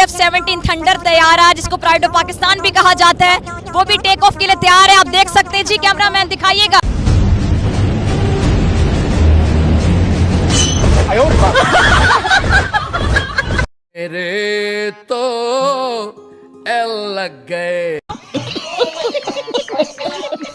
F-17 thunder तैयार है, जिसको प्राइड ऑफ पाकिस्तान भी कहा जाता है, वो भी टेक ऑफ के लिए तैयार है। आप देख सकते हैं जी, कैमरामैन दिखाइएगा। मेरे तो एल लग गए।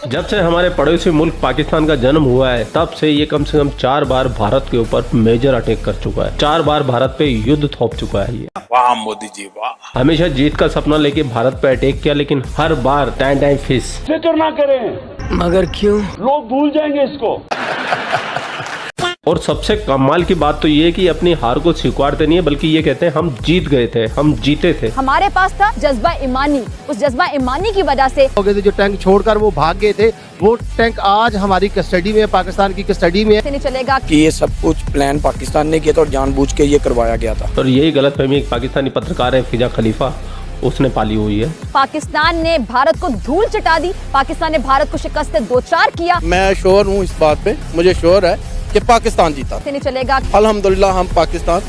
जब से हमारे पड़ोसी मुल्क पाकिस्तान का जन्म हुआ है, तब से ये कम से कम 4 बार भारत के ऊपर मेजर अटैक कर चुका है। 4 बार भारत पे युद्ध थोप चुका है ये। वाह मोदी जी वाह। हमेशा जीत का सपना लेके भारत पे अटैक किया, लेकिन हर बार टाइम फिश। फिक्र ना करें। मगर क्यों? लोग भूल जाएंगे इसको। और सबसे कमाल की बात तो ये कि अपनी हार को स्वीकारते नहीं है, बल्कि ये कहते हैं हम जीत गए थे, हम जीते थे। हमारे पास था जज्बा ईमानी, उस जज्बा ईमानी की वजह से हो गए थे। जो टैंक छोड़कर वो भाग गए थे, वो टैंक आज हमारी कस्टडी में, पाकिस्तान की कस्टडी में नहीं चलेगा कि ये सब कुछ प्लान पाकिस्तान ने किया था और जानबूझ के ये करवाया गया था। और यही गलतफहमी एक पाकिस्तानी पत्रकार है फिजा खलीफा, उसने पाली हुई है। पाकिस्तान ने भारत को धूल चटा दी, पाकिस्तान ने भारत को शिकस्त दो चार किया। मैं श्योर हूँ इस बात पे, मुझे श्योर है कि पाकिस्तान जीता। नहीं चलेगा। अल्हम्दुलिल्लाह हम पाकिस्तान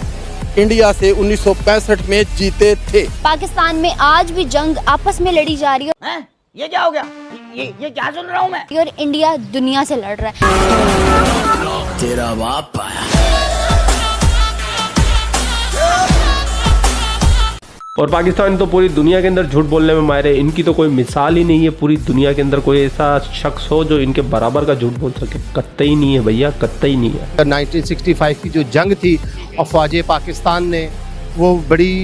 इंडिया से 1965 में जीते थे। पाकिस्तान में आज भी जंग आपस में लड़ी जा रही है। ये क्या हो गया? ये क्या सुन रहा हूँ मैं? और इंडिया दुनिया से लड़ रहा है। तेरा बाप आया। और पाकिस्तान तो पूरी दुनिया के अंदर झूठ बोलने में माहिर है। इनकी तो कोई मिसाल ही नहीं है पूरी दुनिया के अंदर, कोई ऐसा शख्स हो जो इनके बराबर का झूठ बोल सके। कतई नहीं है भैया, कतई नहीं है। 1965 की जो जंग थी, अफवाज पाकिस्तान ने वो बड़ी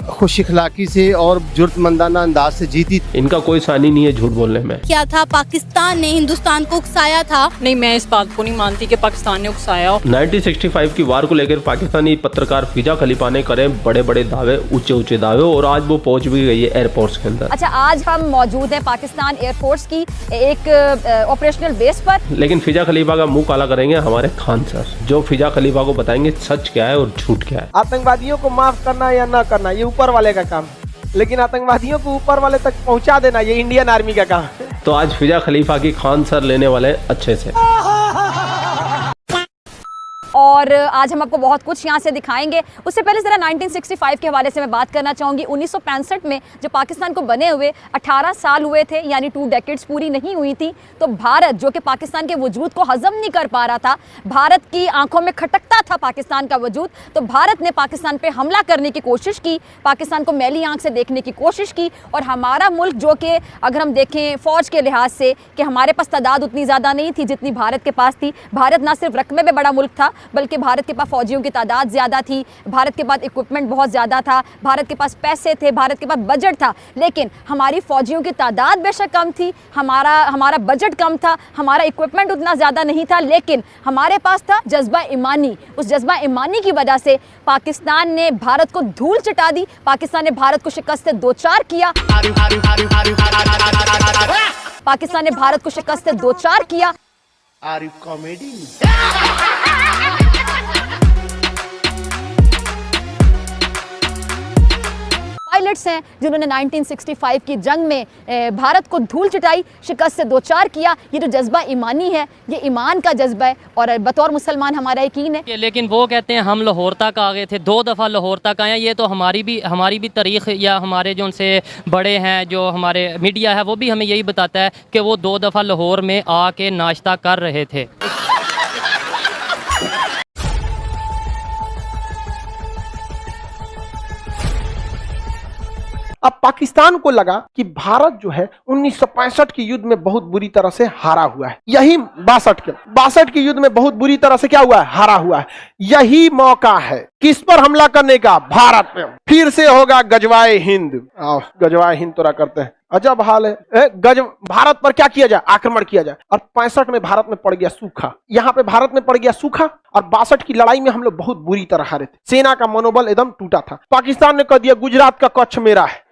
खुश इखलाकी से और जुर्तमंदाना अंदाज से जीती। इनका कोई सानी नहीं है झूठ बोलने में। क्या था, पाकिस्तान ने हिंदुस्तान को उकसाया था? नहीं, मैं इस बात को नहीं मानती कि पाकिस्तान ने उकसाया हो। 1965 की वार को लेकर पाकिस्तानी पत्रकार फिजा खलीफा ने करे बड़े बड़े दावे, ऊंचे ऊंचे दावे, और आज वो पहुंच भी गई है एयरपोर्ट के अंदर। अच्छा, आज हम मौजूद हैं पाकिस्तान एयरफोर्स की एक ऑपरेशनल बेस पर। लेकिन फिजा खलीफा का मुंह काला करेंगे हमारे खान सर, जो फिजा खलीफा को बताएंगे सच क्या है और झूठ क्या है। आतंकवादियों को माफ करना या ना करना ये ऊपर वाले का काम, लेकिन आतंकवादियों को ऊपर वाले तक पहुंचा देना ये इंडियन आर्मी का काम। तो आज फिजा खलीफा की खान सर लेने वाले अच्छे से। और आज हम आपको बहुत कुछ यहाँ से दिखाएंगे। उससे पहले ज़रा 1965 के हवाले से मैं बात करना चाहूँगी। 1965 में जब पाकिस्तान को बने हुए 18 साल हुए थे, यानी 2 डेकेड्स पूरी नहीं हुई थी, तो भारत जो कि पाकिस्तान के वजूद को हज़म नहीं कर पा रहा था, भारत की आंखों में खटकता था पाकिस्तान का वजूद, तो भारत ने पाकिस्तान पे हमला करने की कोशिश की, पाकिस्तान को मैली आंख से देखने की कोशिश की। और हमारा मुल्क, जो कि अगर हम देखें फ़ौज के लिहाज से कि हमारे पास तादाद उतनी ज़्यादा नहीं थी जितनी भारत के पास थी। भारत ना सिर्फ रकबे में बड़ा मुल्क था, बल्कि भारत के पास फौजियों की तादाद ज़्यादा थी, भारत के पास इक्विपमेंट बहुत ज़्यादा था, भारत के पास पैसे थे, भारत के पास बजट था। लेकिन हमारी फौजियों की तादाद बेशक कम थी, हमारा बजट कम था, हमारा इक्विपमेंट उतना ज़्यादा नहीं था, लेकिन हमारे पास था जज्बा ईमानी। उस जज्बा ईमानी की वजह से पाकिस्तान ने भारत को धूल चटा दी, पाकिस्तान ने भारत को शिकस्त दो चार किया, पाकिस्तान ने भारत को शिकस्त दो चार किया। Are you comedy? पायलट्स हैं जिन्होंने 1965 की जंग में भारत को धूल चटाई, शिकस्त से दो चार किया। ये जो जज्बा ईमानी है, ये ईमान का जज्बा है, और बतौर मुसलमान हमारा यकीन है। लेकिन वो कहते हैं हम लाहौर तक आ गए थे, 2 दफ़ा लाहौर तक आए। ये तो हमारी भी तारीख़, या हमारे जो उनसे बड़े हैं, जो हमारे मीडिया है, वो भी हमें यही बताता है कि वो 2 दफ़ा लाहौर में आके नाश्ता कर रहे थे। अब पाकिस्तान को लगा कि भारत जो है 1965 के युद्ध में बहुत बुरी तरह से हारा हुआ है, यही 62 के युद्ध में बहुत बुरी तरह से क्या हुआ है, हारा हुआ है। यही मौका है किस पर हमला करने का, भारत पे। फिर से होगा गजवाए हिंद। गजवाए हिंद तोड़ा करते हैं, अजब हाल है। भारत पर क्या किया जाए, आक्रमण किया जाए। और 65 में भारत में पड़ गया सूखा, यहाँ पे भारत में पड़ गया सूखा। और 62 की लड़ाई में हम लोग बहुत बुरी तरह हारे थे, सेना का मनोबल एकदम टूटा था। पाकिस्तान ने कह दिया गुजरात का कच्छ मेरा है,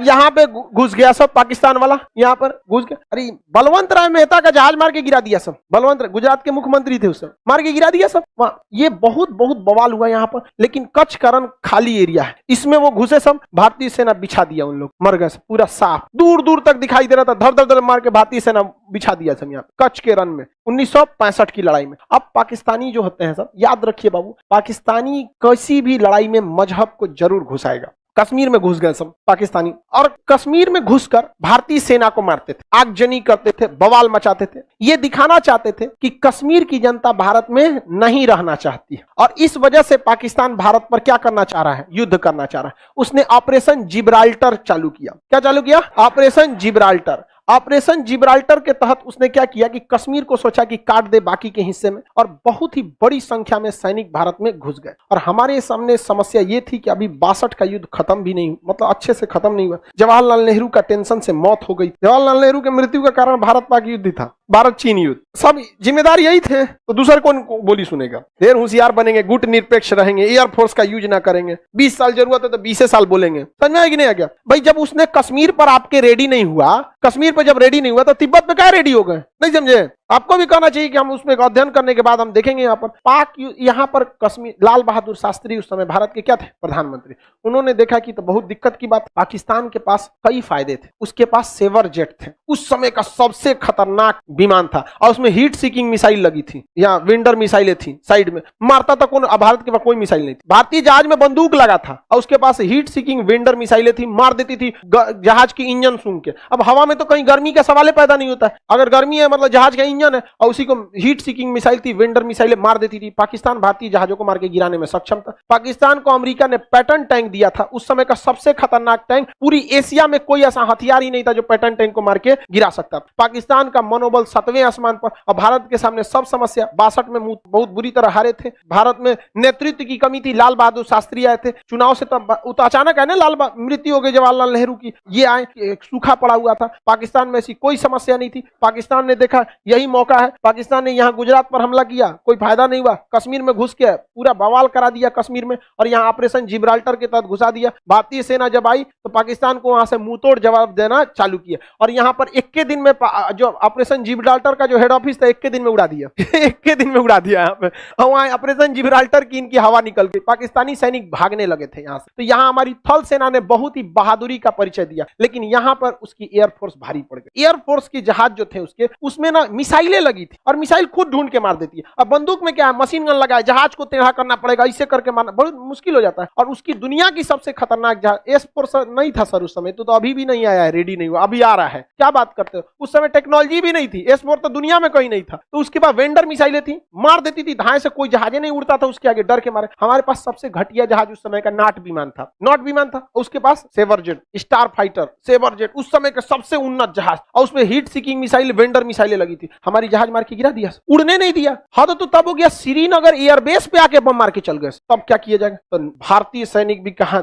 यहाँ पे घुस गया सब पाकिस्तान वाला, यहाँ पर घुस गया। अरे बलवंत राय मेहता का जहाज मार के गिरा दिया सब। बलवंत राय गुजरात के मुख्यमंत्री थे उस समय, मार के गिरा दिया सब वहां। ये बहुत बहुत बवाल हुआ यहाँ पर। लेकिन कच्छ का रण खाली एरिया है, इसमें वो घुसे सब, भारतीय सेना बिछा दिया, उन लोग मर गए, पूरा साफ दूर दूर तक दिखाई दे रहा था, धर धर धर मार के भारतीय सेना बिछा दिया सब यहाँ कच्छ के रण में 1965 की लड़ाई में। अब पाकिस्तानी जो होते हैं सब, याद रखिए बाबू, पाकिस्तानी किसी भी लड़ाई में मजहब को जरूर घुसाएगा। कश्मीर में घुस गए सब पाकिस्तानी, और कश्मीर में घुसकर भारतीय सेना को मारते थे, आगजनी करते थे, बवाल मचाते थे। ये दिखाना चाहते थे कि कश्मीर की जनता भारत में नहीं रहना चाहती है, और इस वजह से पाकिस्तान भारत पर क्या करना चाह रहा है, युद्ध करना चाह रहा है। उसने ऑपरेशन जिब्राल्टर चालू किया। क्या चालू किया? Operation Gibraltar. ऑपरेशन जिब्राल्टर के तहत उसने क्या किया कि कश्मीर को सोचा कि काट दे बाकी के हिस्से में, और बहुत ही बड़ी संख्या में सैनिक भारत में घुस गए। और हमारे सामने समस्या ये थी कि अभी 62 का युद्ध खत्म भी नहीं, मतलब अच्छे से खत्म नहीं हुआ। जवाहरलाल नेहरू का टेंशन से मौत हो गई। जवाहरलाल नेहरू के मृत्यु का कारण भारत पाक युद्ध था, भारत चीन युद्ध, सब जिम्मेदार यही थे। तो दूसरे कौन बोली सुनेगा? ढेर होशियार बनेंगे, गुट निरपेक्ष रहेंगे, एयरफोर्स का यूज ना करेंगे, 20 साल जरूरत है तो 20 साल बोलेंगे। समझ में आया कि नहीं आ गया? भाई जब उसने कश्मीर पर आपके रेडी नहीं हुआ, कश्मीर पर जब रेडी नहीं हुआ तो तिब्बत पे क्या रेडी हो गए? नहीं समझे? आपको भी कहना चाहिए कि हम उसमें अध्ययन करने के बाद हम देखेंगे। यहाँ पर पाक, यहाँ पर कश्मीर, लाल बहादुर शास्त्री उस समय भारत के क्या थे? प्रधानमंत्री। उन्होंने देखा कि तो बहुत दिक्कत की बात, पाकिस्तान के पास कई फायदे थे। उसके पास सेवर जेट थे, उस समय का सबसे खतरनाक विमान था, और उसमें हीट सीकिंग मिसाइल लगी थी, या विंडर मिसाइलें थी साइड में, मारता था कौन? भारत के पास कोई मिसाइल नहीं थी। भारतीय जहाज में बंदूक लगा था और उसके पास हीट सीकिंग विंडर मिसाइलें थी, मार देती थी जहाज की इंजन सूंघ के। अब हवा में तो कहीं गर्मी का सवाल पैदा नहीं होता है, अगर गर्मी है मतलब जहाज का इंजन है, और उसी को हीट सीकिंग मिसाइल थी, विंडर मिसाइलें मार देती थी। पाकिस्तान भारतीय जहाजों को मार के गिराने में सक्षम था। पाकिस्तान को अमेरिका ने पैटर्न टैंक दिया था, उस समय का सबसे खतरनाक टैंक। पूरी एशिया में कोई ऐसा हथियार ही नहीं था जो पैटर्न टैंक को मार के गिरा सकता। पाकिस्तान का मनोबल 7वें आसमान पर, और भारत के सामने सब समस्या। 62 में बहुत बुरी तरह हारे थे। भारत में नेतृत्व की कमी थी, लाल बहादुर शास्त्री आए थे चुनाव से, तो अचानक है ना मृत्यु हो गई जवाहरलाल नेहरू की, ये आए, सूखा पड़ा हुआ था। पाकिस्तान में ऐसी कोई समस्या नहीं थी। पाकिस्तान ने देखा यही मौका है, पाकिस्तान ने यहाँ गुजरात पर हमला किया, कोई फायदा नहीं हुआ, कश्मीर में घुस के पूरा बवाल करा दिया कश्मीर में, और यहाँ ऑपरेशन जिब्राल्टर के तहत घुसा दिया। भारतीय सेना जब आई तो पाकिस्तान को वहां से मुंहतोड़ जवाब देना चालू किया, और यहाँ पर 21 दिन में जो ऑपरेशन जिब्राल्टर का जो हेड ऑफिस था 21 दिन में उड़ा दिया 21 दिन में उड़ा दिया यहाँ पे, और वहाँ ऑपरेशन जिब्राल्टर की इनकी हवा निकल गई। पाकिस्तानी सैनिक भागने लगे थे यहाँ से। तो यहाँ हमारी थल सेना ने बहुत ही बहादुरी का परिचय दिया, लेकिन यहाँ पर उसकी एयरफोर्स भारी पड़ गई। एयरफोर्स की जहाज जो थे उसके, उसमें ना मिसाइलें लगी थी, और मिसाइल खुद ढूंढ के मार देती है। अब बंदूक में क्या है, मशीन गन लगा है, जहाज को टेढ़ा करना पड़ेगा, इसे करके मारना बहुत मुश्किल हो जाता है। और उसकी दुनिया की सबसे खतरनाक जहाज एस-4 नहीं था सर उस समय, तो अभी भी नहीं आया है, रेडी नहीं हुआ, अभी आ रहा है। क्या बात करते हो? उस समय टेक्नोलॉजी भी नहीं थी, एस-4 तो दुनिया में कहीं नहीं था। तो उसके बाद वेंडर मिसाइलें थी, मार देती थी, धाए से कोई जहाजे नहीं उड़ता था उसके आगे, डर के मारे। हमारे पास सबसे घटिया जहाज उस समय का नॉट विमान था, नॉट विमान था। उसके पास sabre jet, Starfighter, sabre jet, उस समय का सबसे उन्नत जहाज, और उसमें हीट सीकिंग मिसाइल, वेंडर मिसाइलें लगी थी। हमारी जहाज मार के गिरा दिया, उड़ने नहीं दिया। हाँ तो तब हो गया श्रीनगर एयरबेस पे आके बम मार के चल गए, तब क्या किया जाएगा? तो भारतीय सैनिक भी कहां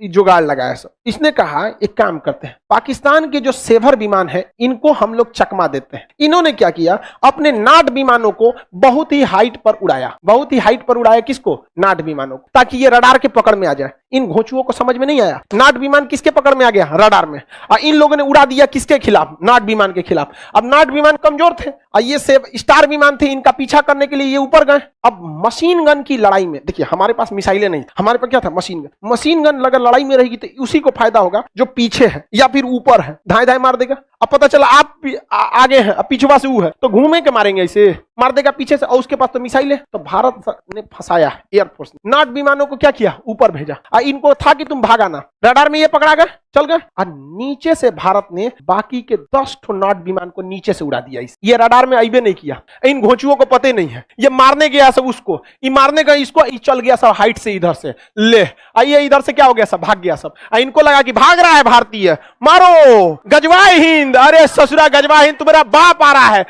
जुगाड़ लगाया सब। इसने कहा एक काम करते हैं, पाकिस्तान के जो सेवर विमान है इनको हम लोग चकमा देते हैं। इन्होंने क्या किया, अपने नाट विमानों को बहुत ही हाइट पर उड़ाया, बहुत ही हाइट पर उड़ाया। किसको? नाट विमानों को, ताकि ये रडार के पकड़ में आ जाए। इन घोंचुओं को समझ में नहीं आया, नाट विमान किसके पकड़ में आ गया? रडार में। और इन लोगों ने उड़ा दिया किसके खिलाफ? नाट विमान के खिलाफ। अब नाट विमान कमजोर थे और ये स्टार विमान थे, इनका पीछा करने के लिए ये ऊपर गए। अब मशीन गन की लड़ाई में देखिए, हमारे पास मिसाइलें नहीं, हमारे पास क्या था? Machine gun. मशीन गन अगर लड़ाई में रहेगी तो उसी को फायदा होगा जो पीछे है या फिर ऊपर है, धाए धाए मार देगा। अब पता चला आप आगे हैं, अब पिछवा से वो है, तो घूमे के मारेंगे, इसे मार देगा पीछे से, और उसके पास तो मिसाइल है। तो भारत ने फंसाया एयरफोर्स ने, नाट विमानों को क्या किया? ऊपर भेजा। इनको था कि तुम भागा ना, रडार में ये पकड़ा गए, चल गए। और नीचे से भारत ने बाकी के 10 ठो नाट विमान को नीचे से उड़ा दिया। ये रडार में आईबे नहीं किया, इन घोंचुओं को पता नहीं है। ये मारने गया सब उसको, ये मारने गए इसको, ये चल गया सब हाइट से इधर से, ले आइए इधर से क्या हो गया, सब भाग गया सब। इनको लगा कि भाग रहा है भारतीय, मारो गजवाए हिंद। अरे ससुरा गजवा हिंद, तुम्हारा बाप आ रहा है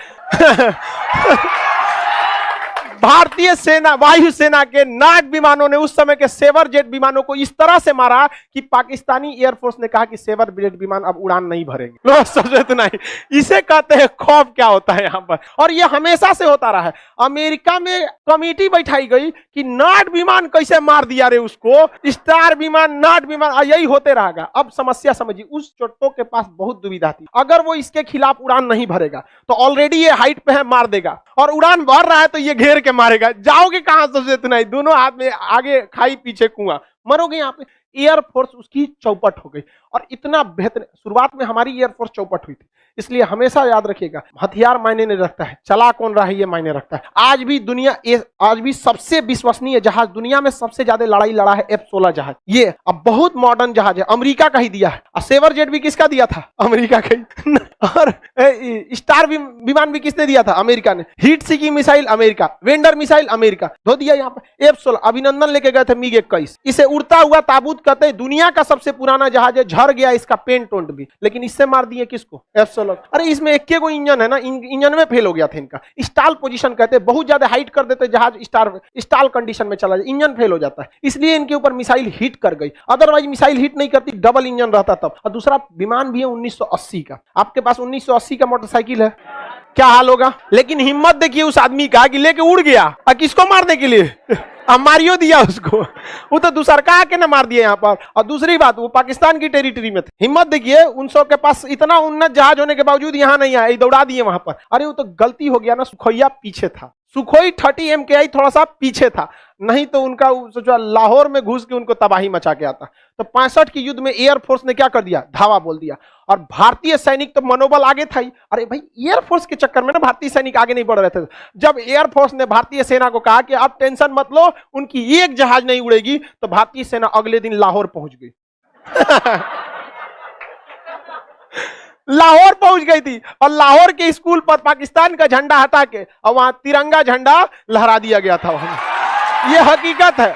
भारतीय सेना वायुसेना के नाग विमानों ने उस समय के सेवर जेट विमानों को इस तरह से मारा कि पाकिस्तानी एयरफोर्स ने कहा कि सेवर जेट विमान अब उड़ान नहीं भरेंगे। लो समझे तो नहीं, इसे कहते हैं खौफ क्या होता है यहाँ पर। और ये हमेशा से होता रहा है। अमेरिका में कमेटी बैठाई गई कि नाग विमान कैसे मार दिया रे उसको, स्टार विमान, नाग विमान, यही होते रहेगा। अब समस्या समझिए, उस चोटों के पास बहुत दुविधा थी। अगर वो इसके खिलाफ उड़ान नहीं भरेगा तो ऑलरेडी ये हाइट पे है, मार देगा, और उड़ान भर रहा है तो ये घेर के मारेगा। जाओगे कहां से तो नहीं, दोनों हाथ में, आगे खाई पीछे कुआं, मरोगे यहाँ पे। एयरफोर्स उसकी चौपट हो गई। और इतना बेहतर, शुरुआत में हमारी एयरफोर्स चौपट हुई थी, इसलिए हमेशा याद रखिएगा हथियार मायने नहीं रखता है, चला कौन रहा है ये मायने रखता है। आज भी सबसे विश्वसनीय जहाज दुनिया में सबसे ज्यादा लड़ाई लड़ा है F-16 जहाज। ये अब बहुत मॉडर्न जहाज है, अमेरिका का ही दिया है। और सेवर जेट भी किसका दिया था? अमेरिका का ही। और स्टार विमान भी किसने दिया था? अमेरिका ने। Heat seeking missile America, vendor missile America धो दिया। यहाँ पे F-16 अभिनंदन लेके गए थे MiG-21, इसे उड़ता हुआ ताबूत कहते हैं, दुनिया का सबसे पुराना जहाज है, झड़ गया इसका पेंट ओंट भी, लेकिन इससे मार दिए किसको? F-16। अरे इसमें एक को इंजन है ना, इंजन में फेल हो गया था इनका। स्टाल पोजीशन कहते हैं, बहुत ज्यादा हाइट कर देते जहाज, स्टाल कंडीशन में चला जाए, इंजन फेल हो जाता है, इसलिए इनके ऊपर मिसाइल हिट कर गई। अदरवाइज मिसाइल हिट नहीं करती, डबल इंजन रहता तब। और दूसरा विमान भी है 1980 का। आपके पास 1980 का मोटरसाइकिल है, क्या हाल होगा? लेकिन हिम्मत देखिए उस आदमी का कि लेके उड़ गया, और किसको मारने के लिए? मारियो दिया उसको, वो तो दूसरा का आके ना मार दिया यहाँ पर। और दूसरी बात, वो पाकिस्तान की टेरिटरी में थे। हिम्मत देखिए, उन सब के पास इतना उन्नत जहाज होने के बावजूद यहाँ नहीं आए, दौड़ा दिए वहां पर। अरे वो तो गलती हो गया ना, सुखोइया पीछे था, सुखोई 30 MKI थोड़ा सा पीछे था, नहीं तो उनका सोचा लाहौर में घुस के उनको तबाही मचा के आता। तो 65 के युद्ध में एयरफोर्स ने क्या कर दिया? धावा बोल दिया। और भारतीय सैनिक तो मनोबल आगे था ही। अरे भाई, एयरफोर्स के चक्कर में ना भारतीय सैनिक आगे नहीं बढ़ रहे थे। जब एयरफोर्स ने भारतीय सेना को कहा कि आप टेंशन मत लो, उनकी एक जहाज नहीं उड़ेगी, तो भारतीय सेना अगले दिन लाहौर पहुंच गई। लाहौर पहुंच गई थी, और लाहौर के स्कूल पर पाकिस्तान का झंडा हटा के और वहां तिरंगा झंडा लहरा दिया गया था वहां। ये हकीकत है।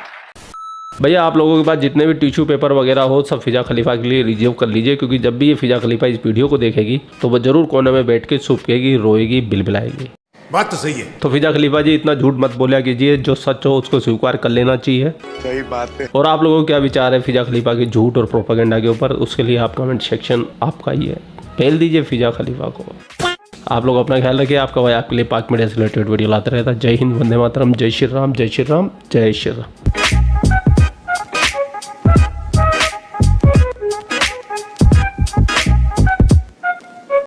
भैया आप लोगों के पास जितने भी टिश्यू पेपर वगैरह हो सब फिजा खलीफा के लिए रिजर्व कर लीजिए, क्योंकि जब भी ये फिजा खलीफा इस वीडियो को देखेगी तो वो जरूर कोने में बैठ के सूखेगी, रोएगी, बिलबिलाएगी। बात तो सही है। तो फिजा खलीफा जी इतना झूठ मत बोलिया कीजिए, जो सच हो उसको स्वीकार कर लेना चाहिए। सही बात है। और आप लोगों को क्या विचार है फिजा खलीफा के झूठ और प्रोपेगेंडा के ऊपर, उसके लिए आप कमेंट सेक्शन आपका ही है, फैल दीजिए फिजा खलीफा को। आप लोग अपना ख्याल रखिए। आपका भाई आपके लिए पाक मीडिया से रिलेटेड वीडियो लाता रहता है। जय हिंद, वंदे मातरम, जय श्री राम, जय श्री राम, जय श्री राम।